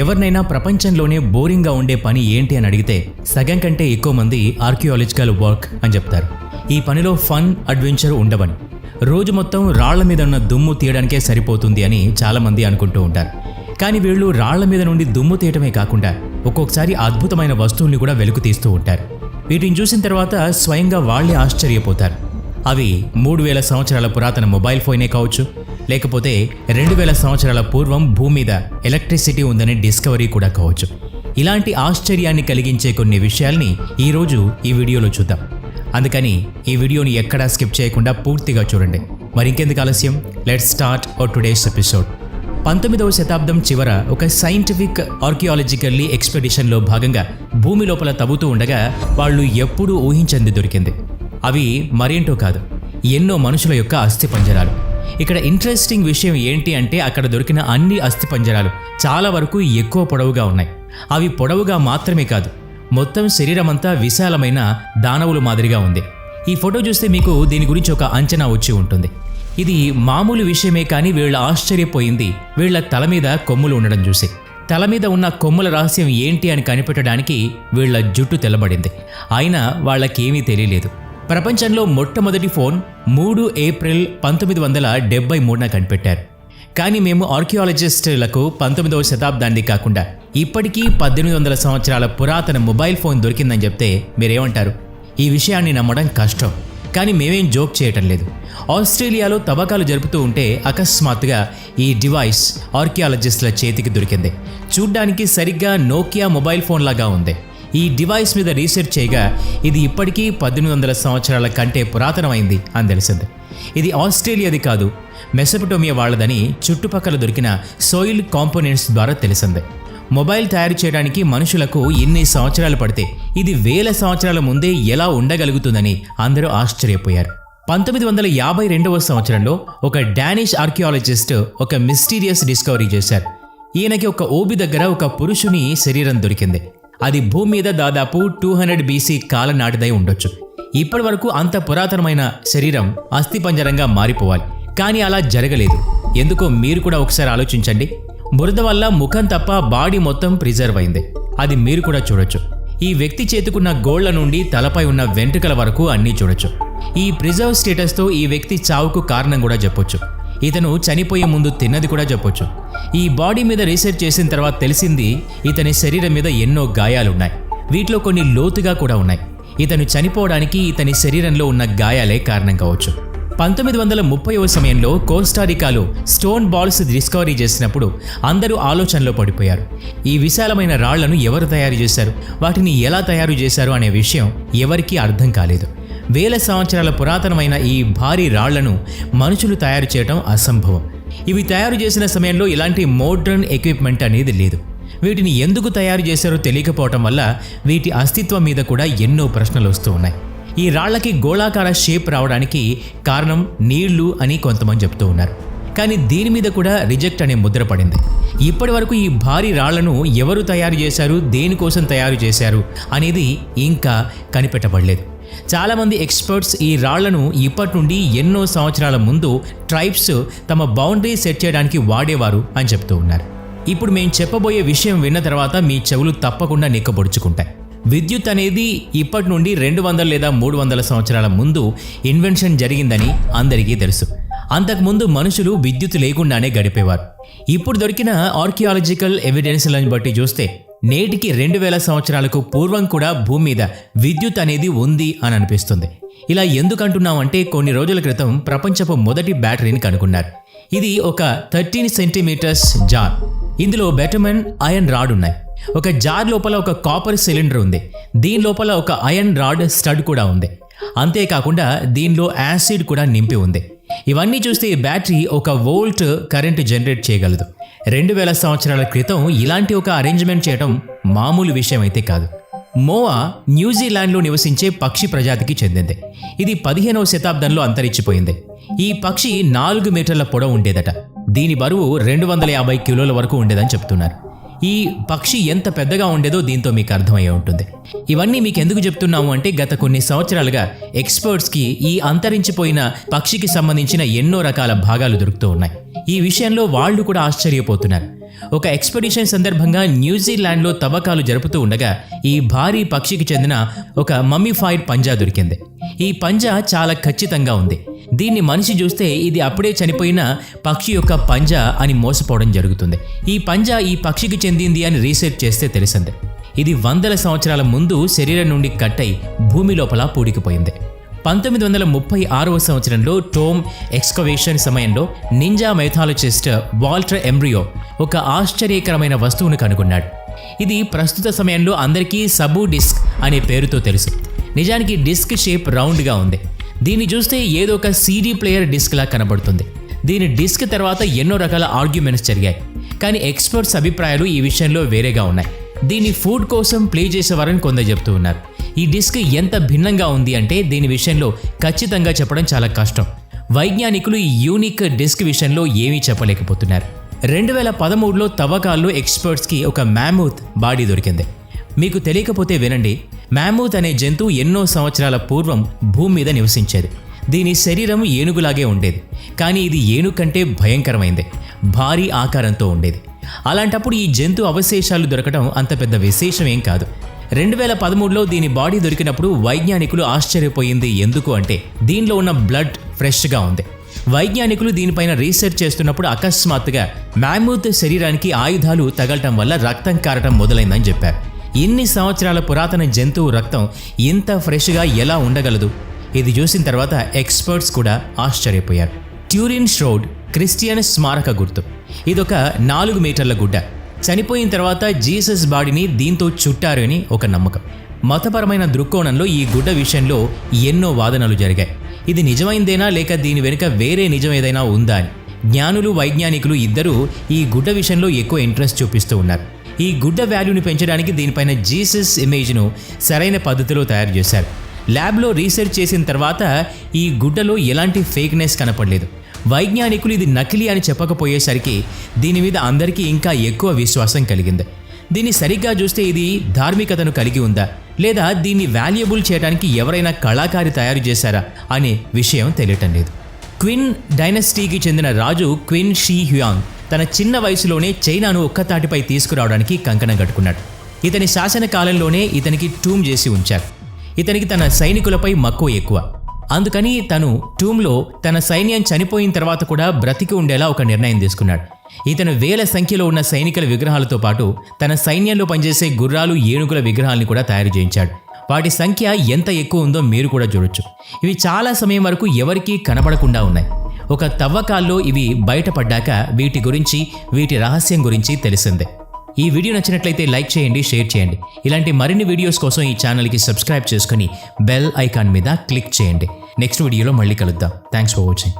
ఎవరినైనా ప్రపంచంలోనే బోరింగ్గా ఉండే పని ఏంటి అని అడిగితే సగం కంటే ఎక్కువ మంది ఆర్కియాలజికల్ వర్క్ అని చెప్తారు. ఈ పనిలో ఫన్, అడ్వెంచర్ ఉండవని, రోజు మొత్తం రాళ్ల మీద ఉన్న దుమ్ము తీయడానికే సరిపోతుంది అని చాలామంది అనుకుంటూ ఉంటారు. కానీ వీళ్ళు రాళ్ల మీద నుండి దుమ్ము తీయటమే కాకుండా ఒక్కొక్కసారి అద్భుతమైన వస్తువుల్ని కూడా వెలుకు తీస్తూ ఉంటారు. వీటిని చూసిన తర్వాత స్వయంగా వాళ్లే ఆశ్చర్యపోతారు. అవి 3000 సంవత్సరాల పురాతన మొబైల్ ఫోనే కావచ్చు, లేకపోతే 2000 సంవత్సరాల పూర్వం భూమి మీద ఎలక్ట్రిసిటీ ఉందనే డిస్కవరీ కూడా కావచ్చు. ఇలాంటి ఆశ్చర్యాన్ని కలిగించే కొన్ని విషయాల్ని ఈరోజు ఈ వీడియోలో చూద్దాం. అందుకని ఈ వీడియోని ఎక్కడా స్కిప్ చేయకుండా పూర్తిగా చూడండి. మరి ఇంకెందుకు ఆలస్యం, let's start our today's episode. 19వ శతాబ్దం చివర ఒక సైంటిఫిక్ ఆర్కియాలజికల్లీ ఎక్స్పెడిషన్లో భాగంగా భూమి లోపల తవ్వుతూ ఉండగా వాళ్ళు ఎప్పుడూ ఊహించంది దొరికింది. అవి మరేంటో కాదు, ఎన్నో మనుషుల యొక్క అస్థిపంజరాలు. ఇక్కడ ఇంట్రెస్టింగ్ విషయం ఏంటి అంటే అక్కడ దొరికిన అన్ని అస్థిపంజరాలు చాలా వరకు ఎక్కువ పొడవుగా ఉన్నాయి. అవి పొడవుగా మాత్రమే కాదు, మొత్తం శరీరమంతా విశాలమైన దానవుల మాదిరిగా ఉంది. ఈ ఫోటో చూస్తే మీకు దీని గురించి ఒక అంచనా వచ్చి ఉంటుంది. ఇది మామూలు విషయమే, కానీ వీళ్ళ ఆశ్చర్యపోయింది వీళ్ల తల మీద కొమ్ములు ఉండడం చూసి. తల మీద ఉన్న కొమ్ముల రహస్యం ఏంటి అని కనిపెట్టడానికి వీళ్ల జుట్టు తెల్లబడింది. అయినా వాళ్ళకేమీ తెలియలేదు. ప్రపంచంలో మొట్టమొదటి ఫోన్ 3 ఏప్రిల్ 1973న కనిపెట్టారు. కానీ మేము ఆర్కియాలజిస్టులకు 19వ శతాబ్దాన్ని కాకుండా ఇప్పటికీ 1800 సంవత్సరాల పురాతన మొబైల్ ఫోన్ దొరికిందని చెప్తే మీరేమంటారు? ఈ విషయాన్ని నమ్మడం కష్టం, కానీ మేమేం జోక్ చేయటం లేదు. ఆస్ట్రేలియాలో తవ్వకాలు జరుపుతూ ఉంటే అకస్మాత్తుగా ఈ డివైస్ ఆర్కియాలజిస్టుల చేతికి దొరికింది. చూడ్డానికి సరిగ్గా నోకియా మొబైల్ ఫోన్ లాగా ఉంది. ఈ డివైస్ మీద రీసెర్చ్ చేయగా ఇది ఇప్పటికీ 1800 సంవత్సరాల కంటే పురాతనమైంది అని తెలిసింది. ఇది ఆస్ట్రేలియాది కాదు, మెసొపొటేమియా వాళ్ళదని చుట్టుపక్కల దొరికిన సోయిల్ కాంపోనెంట్స్ ద్వారా తెలిసింది. మొబైల్ తయారు చేయడానికి మనుషులకు ఇన్ని సంవత్సరాలు పడితే ఇది 1000 సంవత్సరాల ముందే ఎలా ఉండగలుగుతుందని అందరూ ఆశ్చర్యపోయారు. 1952వ సంవత్సరంలో ఒక డానిష్ ఆర్కియాలజిస్ట్ ఒక మిస్టీరియస్ డిస్కవరీ చేశారు. ఈయనకి ఒక ఓబి దగ్గర ఒక పురుషుని శరీరం దొరికింది. అది భూమి మీద దాదాపు 200 BC కాలం నాటిదై ఉండొచ్చు. ఇప్పటి వరకు అంత పురాతనమైన శరీరం అస్థిపంజరంగా మారిపోవాలి, కానీ అలా జరగలేదు. ఎందుకో మీరు కూడా ఒకసారి ఆలోచించండి. బురద వల్ల ముఖం తప్ప బాడీ మొత్తం ప్రిజర్వ్ అయింది. అది మీరు కూడా చూడొచ్చు. ఈ వ్యక్తి చేతుకున్న గోళ్ల నుండి తలపై ఉన్న వెంట్రుకల వరకు అన్నీ చూడొచ్చు. ఈ ప్రిజర్వ్ స్టేటస్తో ఈ వ్యక్తి చావుకు కారణం కూడా చెప్పొచ్చు. ఇతను చనిపోయే ముందు తిన్నది కూడా చెప్పొచ్చు. ఈ బాడీ మీద రీసెర్చ్ చేసిన తర్వాత తెలిసింది ఇతని శరీరం మీద ఎన్నో గాయాలున్నాయి. వీటిలో కొన్ని లోతుగా కూడా ఉన్నాయి. ఇతను చనిపోవడానికి ఇతని శరీరంలో ఉన్న గాయాలే కారణం కావచ్చు. 1930వ సమయంలో కోస్టారికాలో స్టోన్ బాల్స్ డిస్కవరీ చేసినప్పుడు అందరూ ఆలోచనలో పడిపోయారు. ఈ విశాలమైన రాళ్లను ఎవరు తయారు చేశారు, వాటిని ఎలా తయారు చేశారు అనే విషయం ఎవరికీ అర్థం కాలేదు. 1000 సంవత్సరాల పురాతనమైన ఈ భారీ రాళ్లను మనుషులు తయారు చేయడం అసంభవం. ఇవి తయారు చేసిన సమయంలో ఇలాంటి మోడ్రన్ ఎక్విప్మెంట్ అనేది లేదు. వీటిని ఎందుకు తయారు చేశారో తెలియకపోవటం వల్ల వీటి అస్తిత్వం మీద కూడా ఎన్నో ప్రశ్నలు వస్తూ ఉన్నాయి. ఈ రాళ్లకి గోళాకార షేప్ రావడానికి కారణం నీళ్లు అని కొంతమంది చెప్తూ ఉన్నారు. కానీ దీని మీద కూడా రిజెక్ట్ అనే ముద్ర పడింది. ఇప్పటి వరకు ఈ భారీ రాళ్లను ఎవరు తయారు చేశారు, దేనికోసం తయారు చేశారు అనేది ఇంకా కనిపెట్టబడలేదు. చాలామంది ఎక్స్పర్ట్స్ ఈ రాళ్లను ఇప్పటి నుండి ఎన్నో సంవత్సరాల ముందు ట్రైబ్స్ తమ బౌండరీ సెట్ చేయడానికి వాడేవారు అని చెప్తూ ఉన్నారు. ఇప్పుడు మేము చెప్పబోయే విషయం విన్న తర్వాత మీ చెవులు తప్పకుండా నిక్కబొడుచుకుంటాయి. విద్యుత్ అనేది ఇప్పటి నుండి 200 లేదా 300 సంవత్సరాల ముందు ఇన్వెన్షన్ జరిగిందని అందరికీ తెలుసు. అంతకుముందు మనుషులు విద్యుత్ లేకుండానే గడిపేవారు. ఇప్పుడు దొరికిన ఆర్కియాలజికల్ ఎవిడెన్స్లను బట్టి చూస్తే నేటికి 2000 సంవత్సరాలకు పూర్వం కూడా భూమి మీద విద్యుత్ అనేది ఉంది అని అనిపిస్తుంది. ఇలా ఎందుకంటున్నామంటే కొన్ని రోజుల క్రితం ప్రపంచపు మొదటి బ్యాటరీని కనుగొన్నారు. ఇది ఒక 13 సెంటీమీటర్స్ జార్. ఇందులో బెటమన్ ఐరన్ రాడ్ ఉన్నాయి. ఒక జార్ లోపల ఒక కాపర్ సిలిండర్ ఉంది. దీని లోపల ఒక ఐరన్ రాడ్ స్టడ్ కూడా ఉంది. అంతేకాకుండా దీనిలో యాసిడ్ కూడా నింపి ఉంది. ఇవన్నీ చూస్తే ఈ బ్యాటరీ 1 వోల్ట్ కరెంటు జనరేట్ చేయగలదు. 2000 సంవత్సరాల క్రితం ఇలాంటి ఒక అరేంజ్మెంట్ చేయడం మామూలు విషయం అయితే కాదు. మోవా న్యూజిలాండ్లో నివసించే పక్షి ప్రజాతికి చెందింది. ఇది 15వ శతాబ్దంలో అంతరించిపోయింది. ఈ పక్షి 4 మీటర్ల పొడవు ఉండేదట. దీని బరువు 250 కిలోల వరకు ఉండేదని చెప్తున్నారు. ఈ పక్షి ఎంత పెద్దగా ఉండేదో దీంతో మీకు అర్థమయ్యే ఉంటుంది. ఇవన్నీ మీకు ఎందుకు చెప్తున్నాము అంటే గత కొన్ని సంవత్సరాలుగా ఎక్స్పర్ట్స్కి ఈ అంతరించిపోయిన పక్షికి సంబంధించిన ఎన్నో రకాల భాగాలు దొరుకుతూ ఉన్నాయి. ఈ విషయంలో వాళ్ళు కూడా ఆశ్చర్యపోతున్నారు. ఒక ఎక్స్పెడిషన్ సందర్భంగా న్యూజిలాండ్లో తవ్వకాలు జరుపుతూ ఉండగా ఈ భారీ పక్షికి చెందిన ఒక మమ్మీఫైడ్ పంజా దొరికింది. ఈ పంజా చాలా ఖచ్చితంగా ఉంది. దీన్ని మనిషి చూస్తే ఇది అప్పుడే చనిపోయిన పక్షి యొక్క పంజా అని మోసపోవడం జరుగుతుంది. ఈ పంజా ఈ పక్షికి చెందింది అని రీసెర్చ్ చేస్తే తెలిసింది. ఇది వందల సంవత్సరాల ముందు శరీరం నుండి కట్టై భూమి లోపల పూడికిపోయింది. 1936వ సంవత్సరంలో టోమ్ ఎక్స్కవేషన్ సమయంలో నింజా మైథాలజిస్ట్ వాల్టర్ ఎంబ్రియో ఒక ఆశ్చర్యకరమైన వస్తువును కనుగొన్నాడు. ఇది ప్రస్తుత సమయంలో అందరికీ సబు డిస్క్ అనే పేరుతో తెలుసు. నిజానికి డిస్క్ షేప్ రౌండ్గా ఉంది. దీన్ని చూస్తే ఏదో ఒక సీడీ ప్లేయర్ డిస్క్లా కనబడుతుంది. దీని డిస్క్ తర్వాత ఎన్నో రకాల ఆర్గ్యుమెంట్స్ జరిగాయి, కానీ ఎక్స్పర్ట్స్ అభిప్రాయాలు ఈ విషయంలో వేరేగా ఉన్నాయి. దీన్ని ఫుడ్ కోసం ప్లే చేసేవారని కొందరు చెప్తూ ఉన్నారు. ఈ డిస్క్ ఎంత భిన్నంగా ఉంది అంటే దీని విషయంలో ఖచ్చితంగా చెప్పడం చాలా కష్టం. వైజ్ఞానికులు ఈ యూనిక్ డిస్క్ విషయంలో ఏమీ చెప్పలేకపోతున్నారు. 2013లో తవ్వకాల్లో ఎక్స్పర్ట్స్కి ఒక మ్యామూత్ బాడీ దొరికింది. మీకు తెలియకపోతే వినండి, మ్యామూత్ అనే జంతువు ఎన్నో సంవత్సరాల పూర్వం భూమి మీద నివసించేది. దీని శరీరం ఏనుగులాగే ఉండేది, కానీ ఇది ఏనుగు కంటే భయంకరమైంది. భారీ ఆకారంతో ఉండేది. అలాంటప్పుడు ఈ జంతు అవశేషాలు దొరకడం అంత పెద్ద విశేషం ఏం కాదు. 2013లో దీని బాడీ దొరికినప్పుడు వైజ్ఞానికులు ఆశ్చర్యపోయింది. ఎందుకు అంటే దీనిలో ఉన్న బ్లడ్ ఫ్రెష్గా ఉంది. వైజ్ఞానికులు దీనిపైన రీసెర్చ్ చేస్తున్నప్పుడు అకస్మాత్తుగా మ్యామూత్ శరీరానికి ఆయుధాలు తగలటం వల్ల రక్తం కారటం మొదలైందని చెప్పారు. ఇన్ని సంవత్సరాల పురాతన జంతువు రక్తం ఇంత ఫ్రెష్గా ఎలా ఉండగలదు? ఇది చూసిన తర్వాత ఎక్స్పర్ట్స్ కూడా ఆశ్చర్యపోయారు. ట్యూరిన్ ష్రౌడ్ క్రిస్టియన్ స్మారక గుర్తు. ఇదొక 4 మీటర్ల గుడ్డ. చనిపోయిన తర్వాత జీసస్ బాడీని దీంతో చుట్టారు అని ఒక నమ్మకం. మతపరమైన దృక్కోణంలో ఈ గుడ్డ విషయంలో ఎన్నో వాదనలు జరిగాయి. ఇది నిజమైందేనా లేక దీని వెనుక వేరే నిజం ఏదైనా ఉందా అని. జ్ఞానులు వైజ్ఞానికులు ఇద్దరూ ఈ గుడ్డ విషయంలో ఎక్కువ ఇంట్రెస్ట్ చూపిస్తూ ఉన్నారు. ఈ గుడ్డ వాల్యూని పెంచడానికి దీనిపైన జీసస్ ఇమేజ్ను సరైన పద్ధతిలో తయారు చేశారు. ల్యాబ్లో రీసెర్చ్ చేసిన తర్వాత ఈ గుడ్డలో ఎలాంటి ఫేక్నెస్ కనపడలేదు. వైజ్ఞానికులు ఇది నకిలీ అని చెప్పకపోయేసరికి దీని మీద అందరికీ ఇంకా ఎక్కువ విశ్వాసం కలిగింది. దీన్ని సరిగ్గా చూస్తే ఇది ధార్మికతను కలిగి ఉందా లేదా దీన్ని వాల్యుబుల్ చేయడానికి ఎవరైనా కళాకారి తయారు చేశారా అనే విషయం తెలియటం లేదు. క్విన్ డైనస్టీకి చెందిన రాజు క్విన్ షీ హ్యూయాంగ్ తన చిన్న వయసులోనే చైనాను ఒక్కతాటిపై తీసుకురావడానికి కంకణం కట్టుకున్నాడు. ఇతని శాసన కాలంలోనే ఇతనికి టూమ్ చేసి ఉంచారు. ఇతనికి తన సైనికులపై మక్కువ ఎక్కువ. అందుకని తను టూమ్లో తన సైన్యం చనిపోయిన తర్వాత కూడా బ్రతికి ఉండేలా ఒక నిర్ణయం తీసుకున్నాడు. ఇతను వేల సంఖ్యలో ఉన్న సైనికుల విగ్రహాలతో పాటు తన సైన్యంలో పనిచేసే గుర్రాలు, ఏనుగుల విగ్రహాలను కూడా తయారు చేయించాడు. వాటి సంఖ్య ఎంత ఎక్కువ ఉందో మీరు కూడా చూడొచ్చు. ఇవి చాలా సమయం వరకు ఎవరికీ కనపడకుండా ఉన్నాయి. ఒక తవ్వకాల్లో ఇవి బయటపడ్డాక వీటి రహస్యం గురించి తెలిసిందే. ఈ వీడియో నచ్చినట్లయితే లైక్ చేయండి, షేర్ చేయండి. ఇలాంటి మరిన్ని వీడియోస్ కోసం ఈ ఛానల్కి సబ్స్క్రైబ్ చేసుకుని బెల్ ఐకాన్ మీద క్లిక్ చేయండి. నెక్స్ట్ వీడియోలో మళ్ళీ కలుద్దాం. Thanks for watching.